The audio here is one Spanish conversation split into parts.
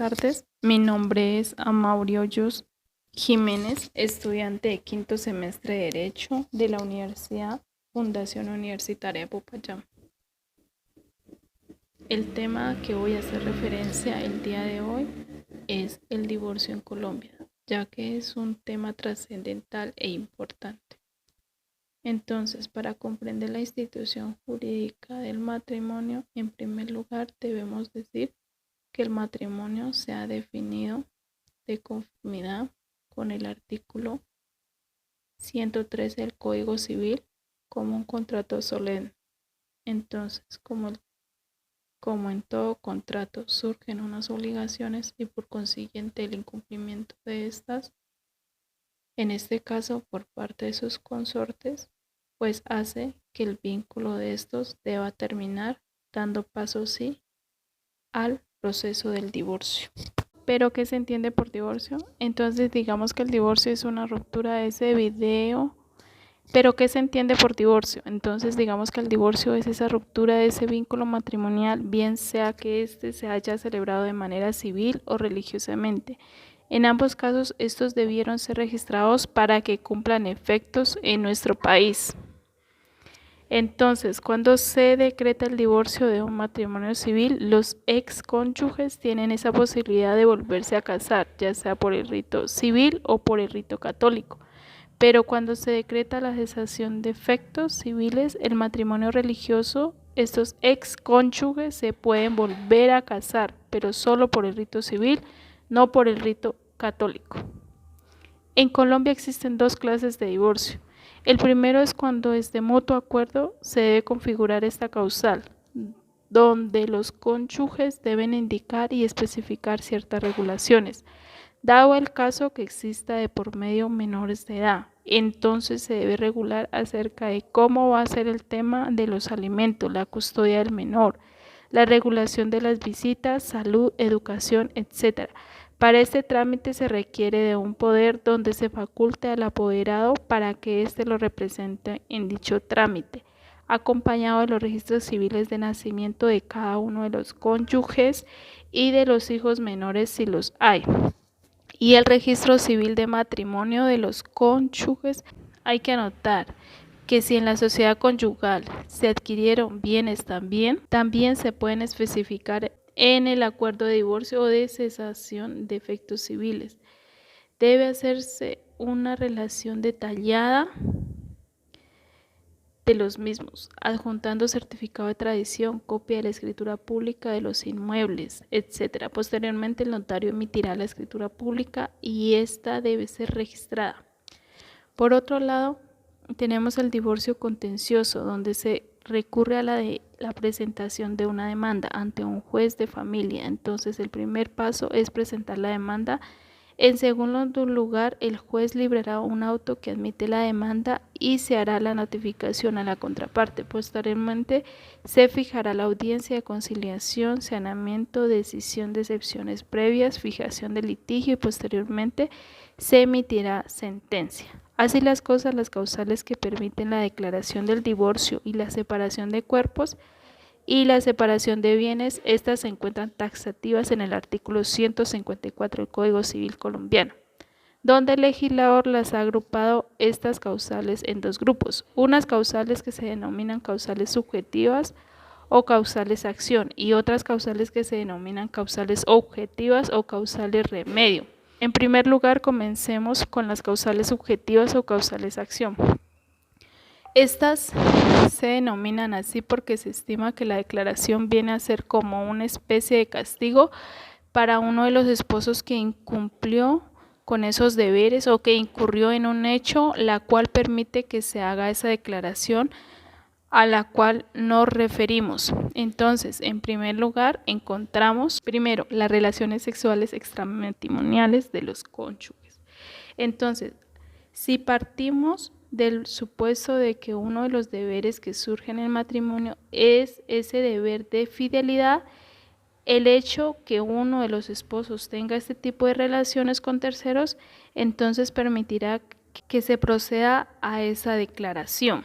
tardes. Mi nombre es Amaury Hoyos Jiménez, estudiante de quinto semestre de Derecho de la Universidad Fundación Universitaria Popayán. El tema que voy a hacer referencia el día de hoy es el divorcio en Colombia, ya que es un tema trascendental e importante. Entonces, para comprender la institución jurídica del matrimonio, en primer lugar debemos decir que el matrimonio se ha definido de conformidad con el artículo 113 del Código Civil como un contrato solemne. Entonces, como en todo contrato, surgen unas obligaciones y por consiguiente el incumplimiento de estas, en este caso por parte de sus consortes, pues hace que el vínculo de estos deba terminar, dando paso sí al proceso del divorcio. ¿Pero qué se entiende por divorcio? Entonces digamos que el divorcio es una ruptura de ese video. ¿Pero qué se entiende por divorcio? Entonces digamos que el divorcio es esa ruptura de ese vínculo matrimonial, bien sea que éste se haya celebrado de manera civil o religiosamente. En ambos casos, estos debieron ser registrados para que cumplan efectos en nuestro país. Entonces, cuando se decreta el divorcio de un matrimonio civil, los excónyuges tienen esa posibilidad de volverse a casar, ya sea por el rito civil o por el rito católico. Pero cuando se decreta la cesación de efectos civiles, el matrimonio religioso, estos excónyuges se pueden volver a casar, pero solo por el rito civil, no por el rito católico. En Colombia existen dos clases de divorcio. El primero es cuando es de mutuo acuerdo, se debe configurar esta causal, donde los cónyuges deben indicar y especificar ciertas regulaciones. Dado el caso que exista de por medio menores de edad, entonces se debe regular acerca de cómo va a ser el tema de los alimentos, la custodia del menor, la regulación de las visitas, salud, educación, etc. Para este trámite se requiere de un poder donde se faculte al apoderado para que éste lo represente en dicho trámite, acompañado de los registros civiles de nacimiento de cada uno de los cónyuges y de los hijos menores si los hay, y el registro civil de matrimonio de los cónyuges. Hay que anotar que si en la sociedad conyugal se adquirieron bienes también se pueden especificar en el acuerdo de divorcio o de cesación de efectos civiles. Debe hacerse una relación detallada de los mismos, adjuntando certificado de tradición, copia de la escritura pública de los inmuebles, etc. Posteriormente, el notario emitirá la escritura pública y esta debe ser registrada. Por otro lado, tenemos el divorcio contencioso, donde se recurre a la presentación de una demanda ante un juez de familia. Entonces, el primer paso es presentar la demanda. En segundo lugar, el juez librará un auto que admite la demanda y se hará la notificación a la contraparte. Posteriormente, se fijará la audiencia de conciliación, saneamiento, decisión de excepciones previas, fijación del litigio y posteriormente se emitirá sentencia. Así las cosas, las causales que permiten la declaración del divorcio y la separación de cuerpos y la separación de bienes, estas se encuentran taxativas en el artículo 154 del Código Civil colombiano, donde el legislador las ha agrupado estas causales en dos grupos, unas causales que se denominan causales subjetivas o causales acción y otras causales que se denominan causales objetivas o causales remedio. En primer lugar, comencemos con las causales subjetivas o causales acción. Estas se denominan así porque se estima que la declaración viene a ser como una especie de castigo para uno de los esposos que incumplió con esos deberes o que incurrió en un hecho la cual permite que se haga esa declaración a la cual nos referimos. Entonces, en primer lugar, encontramos primero las relaciones sexuales extramatrimoniales de los cónyuges. Entonces, si partimos del supuesto de que uno de los deberes que surgen en el matrimonio es ese deber de fidelidad, el hecho que uno de los esposos tenga este tipo de relaciones con terceros, entonces permitirá que se proceda a esa declaración.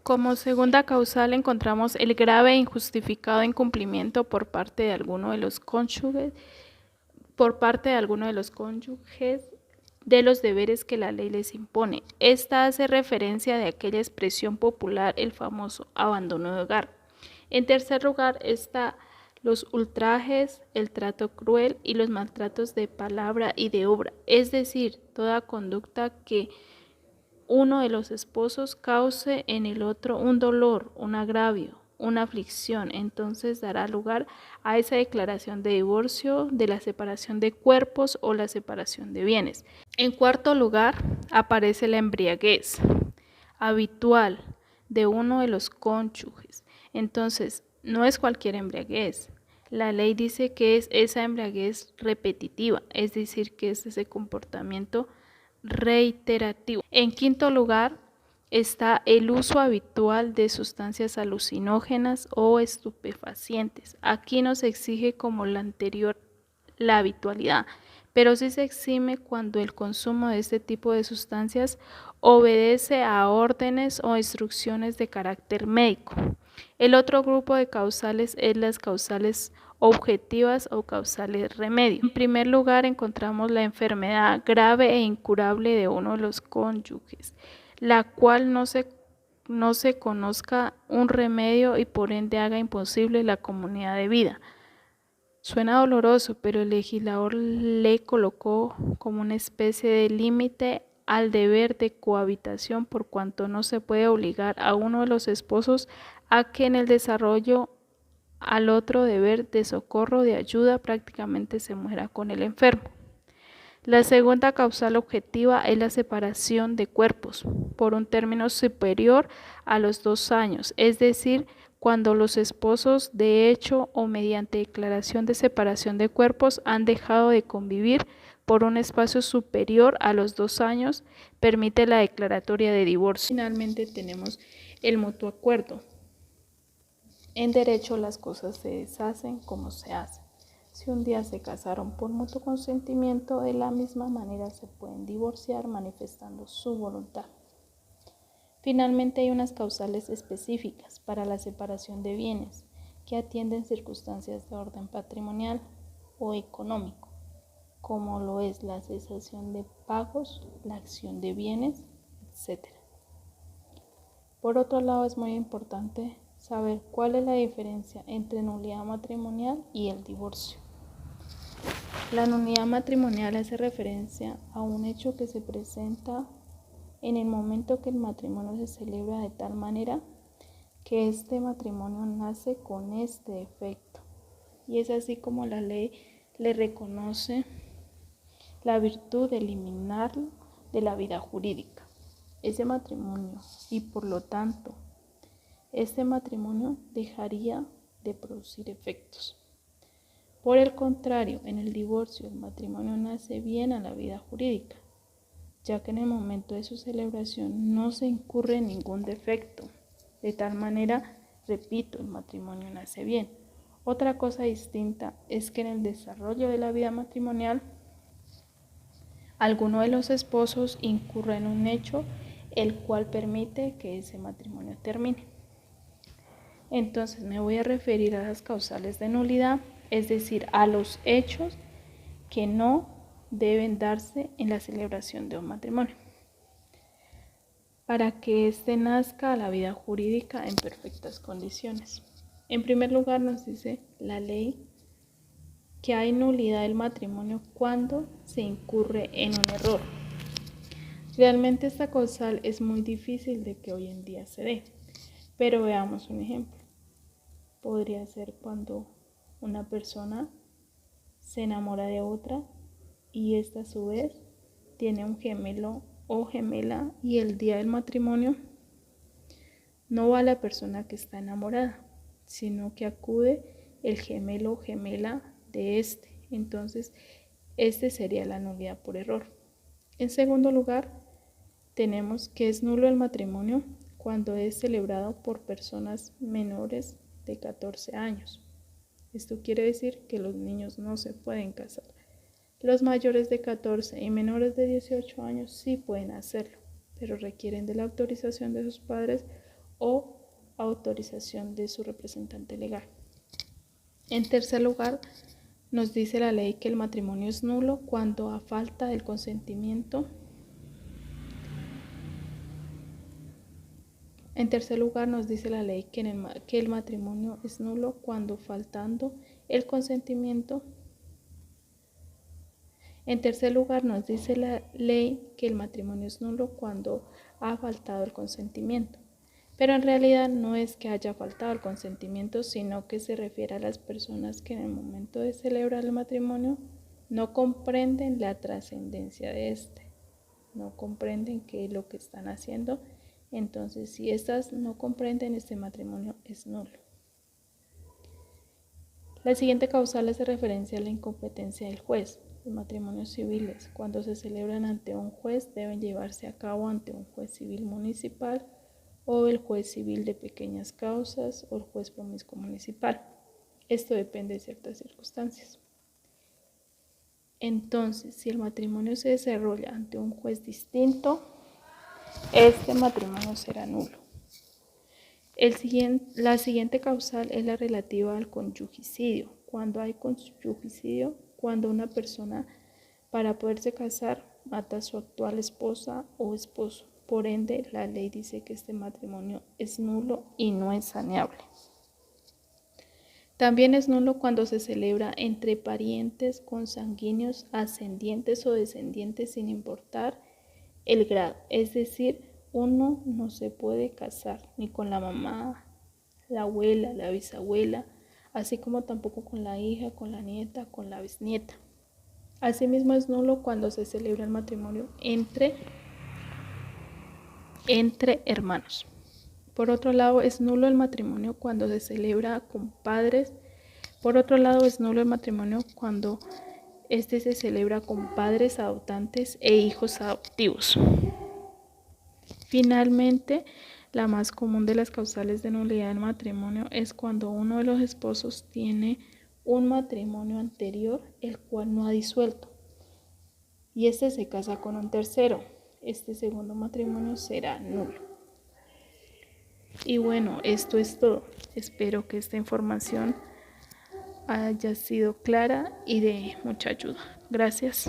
Como segunda causal encontramos el grave e injustificado incumplimiento por parte de alguno de los cónyuges por parte de alguno de los cónyuges de los deberes que la ley les impone. Esta hace referencia de aquella expresión popular, el famoso abandono de hogar. En tercer lugar está los ultrajes, el trato cruel y los maltratos de palabra y de obra, es decir, toda conducta que uno de los esposos cause en el otro un dolor, un agravio, una aflicción, entonces dará lugar a esa declaración de divorcio, de la separación de cuerpos o la separación de bienes. En cuarto lugar, aparece la embriaguez habitual de uno de los cónyuges. Entonces, no es cualquier embriaguez. La ley dice que es esa embriaguez repetitiva, es decir, que es ese comportamiento reiterativo. En quinto lugar, está el uso habitual de sustancias alucinógenas o estupefacientes. Aquí no se exige como la anterior la habitualidad, pero sí se exime cuando el consumo de este tipo de sustancias obedece a órdenes o instrucciones de carácter médico. El otro grupo de causales es las causales objetivas o causales remedio. En primer lugar encontramos la enfermedad grave e incurable de uno de los cónyuges, la cual no se conozca un remedio y por ende haga imposible la comunidad de vida. Suena doloroso, pero el legislador le colocó como una especie de límite al deber de cohabitación, por cuanto no se puede obligar a uno de los esposos a que en el desarrollo al otro deber de socorro, de ayuda, prácticamente se muera con el enfermo. La segunda causal objetiva es la separación de cuerpos por un término superior a los 2 años, es decir, cuando los esposos de hecho o mediante declaración de separación de cuerpos han dejado de convivir por un espacio superior a los 2 años, permite la declaratoria de divorcio. Finalmente tenemos el mutuo acuerdo. En derecho las cosas se deshacen como se hacen. Si un día se casaron por mutuo consentimiento, de la misma manera se pueden divorciar manifestando su voluntad. Finalmente hay unas causales específicas para la separación de bienes que atienden circunstancias de orden patrimonial o económico, como lo es la cesación de pagos, la acción de bienes, etc. Por otro lado, es muy importante saber cuál es la diferencia entre nulidad matrimonial y el divorcio. La nulidad matrimonial hace referencia a un hecho que se presenta en el momento que el matrimonio se celebra de tal manera que este matrimonio nace con este efecto. Y es así como la ley le reconoce la virtud de eliminarlo de la vida jurídica, ese matrimonio, y por lo tanto, este matrimonio dejaría de producir efectos. Por el contrario, en el divorcio, el matrimonio nace bien a la vida jurídica, ya que en el momento de su celebración no se incurre en ningún defecto. De tal manera, repito, el matrimonio nace bien. Otra cosa distinta es que en el desarrollo de la vida matrimonial, alguno de los esposos incurre en un hecho el cual permite que ese matrimonio termine. Entonces me voy a referir a las causales de nulidad, es decir, a los hechos que no deben darse en la celebración de un matrimonio, para que éste nazca a la vida jurídica en perfectas condiciones. En primer lugar, nos dice la ley que hay nulidad del matrimonio cuando se incurre en un error. Realmente esta causal es muy difícil de que hoy en día se dé, pero veamos un ejemplo. Podría ser cuando una persona se enamora de otra y esta a su vez tiene un gemelo o gemela, y el día del matrimonio no va la persona que está enamorada, sino que acude el gemelo o gemela de este. Entonces, este sería la nulidad por error. En segundo lugar, tenemos que es nulo el matrimonio cuando es celebrado por personas menores de 14 años. Esto quiere decir que los niños no se pueden casar. Los mayores de 14 y menores de 18 años sí pueden hacerlo, pero requieren de la autorización de sus padres o autorización de su representante legal. En tercer lugar, nos dice la ley que el matrimonio es nulo cuando a falta del consentimiento. En tercer lugar, nos dice la ley que el matrimonio es nulo cuando faltando el consentimiento. En tercer lugar, nos dice la ley que el matrimonio es nulo cuando ha faltado el consentimiento. Pero en realidad no es que haya faltado el consentimiento, sino que se refiere a las personas que en el momento de celebrar el matrimonio no comprenden la trascendencia de este, no comprenden qué es lo que están haciendo. Entonces, si estas no comprenden, este matrimonio es nulo. La siguiente causal hace referencia a la incompetencia del juez. Los matrimonios civiles, cuando se celebran ante un juez, deben llevarse a cabo ante un juez civil municipal o el juez civil de pequeñas causas o el juez promiscuo municipal. Esto depende de ciertas circunstancias. Entonces, si el matrimonio se desarrolla ante un juez distinto, este matrimonio será nulo. La siguiente causal es la relativa al conyugicidio. Cuando hay conyugicidio, cuando una persona para poderse casar mata a su actual esposa o esposo. Por ende, la ley dice que este matrimonio es nulo y no es saneable. También es nulo cuando se celebra entre parientes consanguíneos, ascendientes o descendientes sin importar el grado. Es decir, uno no se puede casar ni con la mamá, la abuela, la bisabuela, así como tampoco con la hija, con la nieta, con la bisnieta. Asimismo es nulo cuando se celebra el matrimonio entre hermanos. Por otro lado, es nulo el matrimonio cuando se celebra con padres. Por otro lado, es nulo el matrimonio cuando este se celebra con padres adoptantes e hijos adoptivos. Finalmente, la más común de las causales de nulidad del matrimonio es cuando uno de los esposos tiene un matrimonio anterior, el cual no ha disuelto, y este se casa con un tercero. Este segundo matrimonio será nulo. Y bueno, esto es todo. Espero que esta información haya sido clara y de mucha ayuda. Gracias.